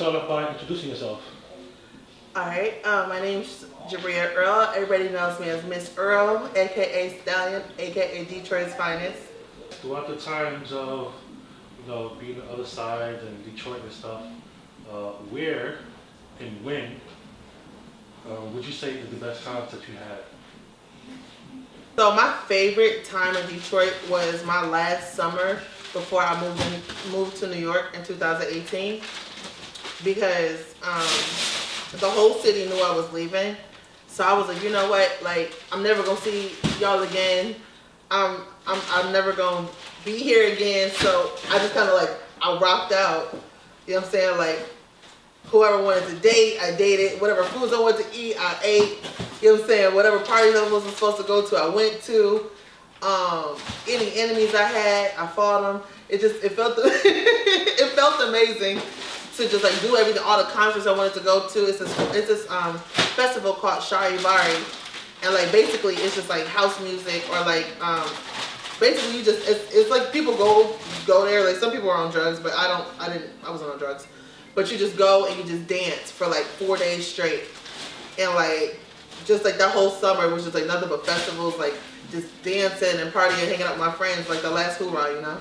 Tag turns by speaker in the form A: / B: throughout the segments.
A: start off by introducing yourself.
B: Alright, my name's Jabria Earl. Everybody knows me as Miss Earl, aka Stallion, aka Detroit's finest.
A: Throughout the times of being on the other side and Detroit and stuff, where and when would you say is the best times that you had?
B: So my favorite time in Detroit was my last summer before I moved to New York in 2018, because the whole city knew I was leaving. So I was like, you know what? Like, I'm never gonna see y'all again. I'm never gonna be here again. So I just kind of like, I rocked out. You know what I'm saying? Like, whoever wanted to date, I dated. Whatever foods I wanted to eat, I ate. You know what I'm saying? Whatever parties I wasn't supposed to go to, I went to. Any enemies I had, I fought them. It felt it felt amazing to just like do everything, all the concerts I wanted to go to. It's this festival called Charivari, and like basically it's just like house music, or like basically you just it's like people go there. Like some people are on drugs, but I wasn't on drugs. But you just go and you just dance for like 4 days straight, and like just like that whole summer was just like nothing but festivals, like just dancing and partying, hanging out with my friends, like the last hoorah, you know.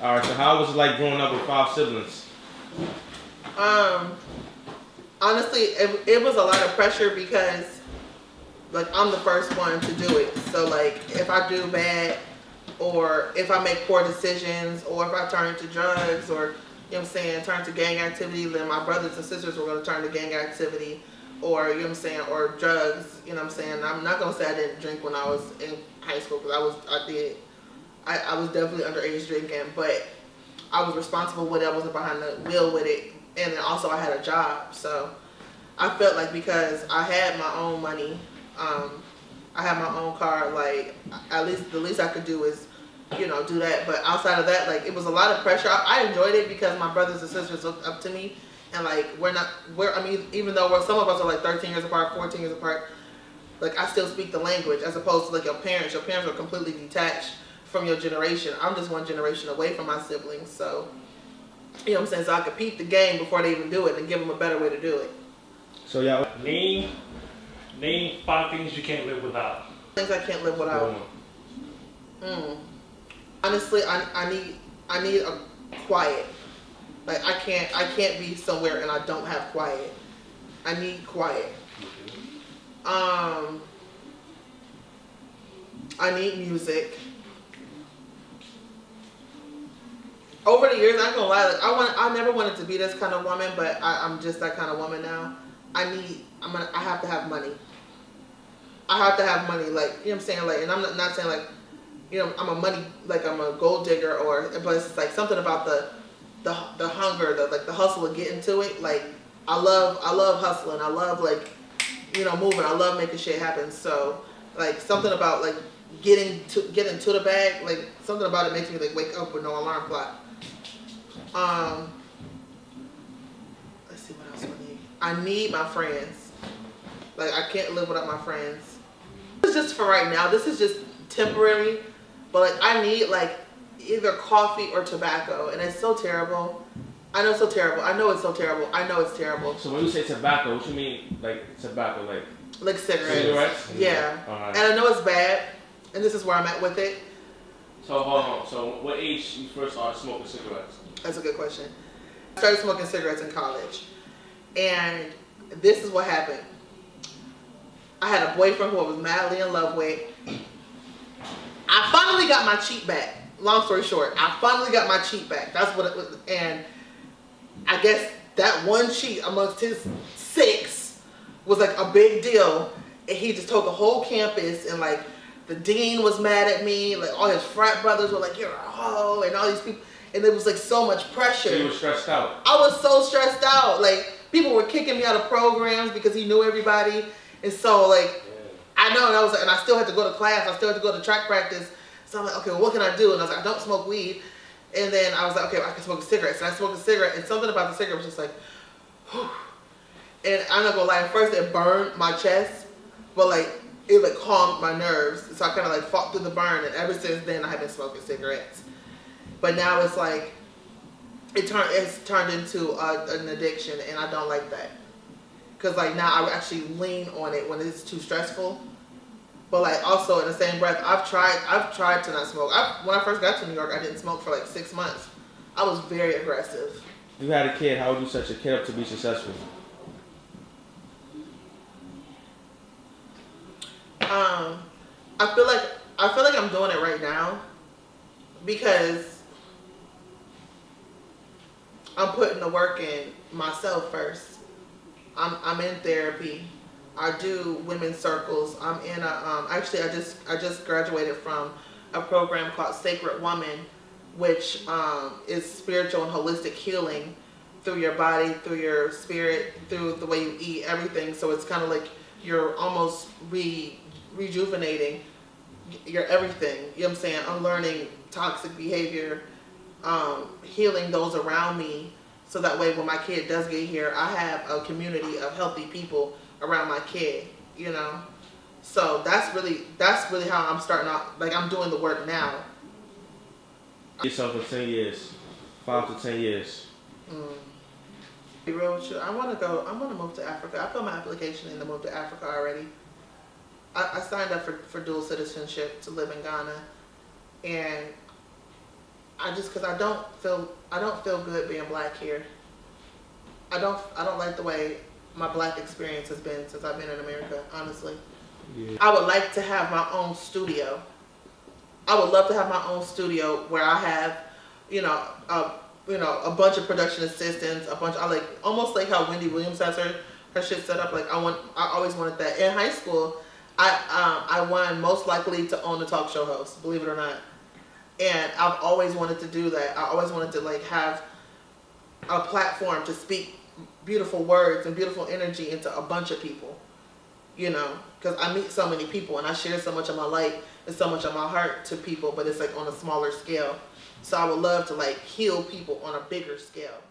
C: All right. So how was it like growing up with 5 siblings?
B: Honestly, it was a lot of pressure because like I'm the first one to do it. So like if I do bad, or if I make poor decisions, or if I turn to drugs, or you know what I'm saying, turn to gang activity, then my brothers and sisters were going to turn to gang activity, or you know what I'm saying, or drugs. You know what I'm saying. I'm not going to say I didn't drink when I was in high school, because I was definitely underage drinking, but I was responsible with it. I wasn't behind the wheel with it. And then also I had a job, so I felt like because I had my own money, I had my own car, like at least the least I could do is, you know, do that. But outside of that, like it was a lot of pressure. I enjoyed it because my brothers and sisters looked up to me, and like I mean, even though some of us are like 13 years apart, 14 years apart, like I still speak the language, as opposed to like your parents. Your parents are completely detached from your generation. I'm just one generation away from my siblings, so. You know what I'm saying? So I could peep the game before they even do it and give them a better way to do it.
C: So yeah.
A: Name 5 things you can't live without.
B: Things I can't live without. Honestly, I need a quiet. Like I can't be somewhere and I don't have quiet. I need quiet. I need music. Over the years, I'm not gonna lie, like I never wanted to be this kind of woman, but I'm just that kind of woman now. I have to have money. I have to have money, like, you know what I'm saying, like, and I'm not saying like, you know, I'm a gold digger, but it's just like something about the hunger, the hustle of getting to it. Like I love hustling. I love like, you know, moving. I love making shit happen. So like something about like getting to the bag, like something about it makes me like wake up with no alarm clock. Let's see what else I need. I need my friends. Like I can't live without my friends. This is just for right now. This is just temporary. But like I need like either coffee or tobacco, and it's so terrible. I know it's so terrible. I know it's so terrible. I know it's terrible.
C: So when you say tobacco, what you mean like tobacco, like
B: cigarettes?
C: Cigarettes?
B: Yeah.
C: Right.
B: And I know it's bad, and this is where I'm at with it.
C: So hold on. So what age you first started smoking cigarettes?
B: That's a good question. I started smoking cigarettes in college, and this is what happened. I had a boyfriend who I was madly in love with. I finally got my cheat back. Long story short, I finally got my cheat back. That's what it was. And I guess that one cheat amongst his 6 was like a big deal. And he just told the whole campus, and like the dean was mad at me. Like all his frat brothers were like, "You're a hoe," and all these people. And there was like so much pressure.
C: So you were stressed out.
B: I was so stressed out. Like people were kicking me out of programs because he knew everybody. And so like, I know, and I still had to go to class. I still had to go to track practice. So I'm like, okay, well, what can I do? And I was like, I don't smoke weed. And then I was like, okay, well, I can smoke a cigarette. So I smoked a cigarette, and something about the cigarette was just like, whew. And I'm not gonna lie, at first it burned my chest, but like, it like calmed my nerves. So I kind of like fought through the burn, and ever since then I have been smoking cigarettes. But now it's like, it's turned into an addiction, and I don't like that. Cause like now I actually lean on it when it's too stressful. But like also in the same breath, I've tried to not smoke. When I first got to New York, I didn't smoke for like 6 months. I was very aggressive.
C: If you had a kid, how would you set your kid up to be successful?
B: I feel like I'm doing it right now because I'm putting the work in myself first. I'm in therapy. I do women's circles. I'm in a actually I just graduated from a program called Sacred Woman, which is spiritual and holistic healing through your body, through your spirit, through the way you eat, everything. So it's kind of like you're almost rejuvenating your everything. You know what I'm saying? Unlearning toxic behavior, healing those around me, so that way when my kid does get here, I have a community of healthy people around my kid. You know, so that's really how I'm starting out. Like I'm doing the work now.
C: Yourself in 10 years, 5 to 10 years.
B: Be real with you. I want to move to Africa. I put my application in to move to Africa already. I signed up for dual citizenship to live in Ghana, and because I don't feel good being black here. I don't like the way my black experience has been since I've been in America, honestly.
A: Yeah.
B: I would like to have my own studio. I would love to have my own studio where I have, a bunch of production assistants, I like almost like how Wendy Williams has her shit set up. Like I always wanted that. In high school, I won most likely to own a talk show host, believe it or not. And I've always wanted to do that. I always wanted to like have a platform to speak beautiful words and beautiful energy into a bunch of people, because I meet so many people and I share so much of my life and so much of my heart to people, but it's like on a smaller scale. So I would love to like heal people on a bigger scale.